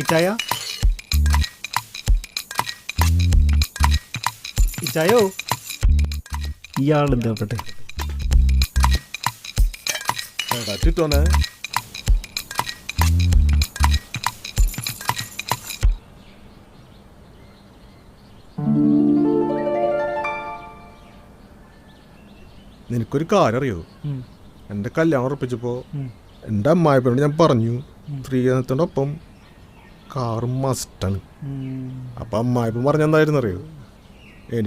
ഇച്ചായ ഇച്ചായോ ഇയാളെന്താ പെട്ടെ കാറ്റിട്ടോനെ നിനക്കൊരു കാര്യം അറിയോ? എൻ്റെ കല്യാണം ഉറപ്പിച്ചപ്പോൾ എൻ്റെ അമ്മായിപ്പനോട് ഞാൻ പറഞ്ഞു സ്ത്രീധനത്തിൻ്റെ ഒപ്പം കാറ് മസ്റ്റാണ്. അപ്പം അമ്മായിപ്പൻ പറഞ്ഞെന്തായിരുന്നു അറിയോ?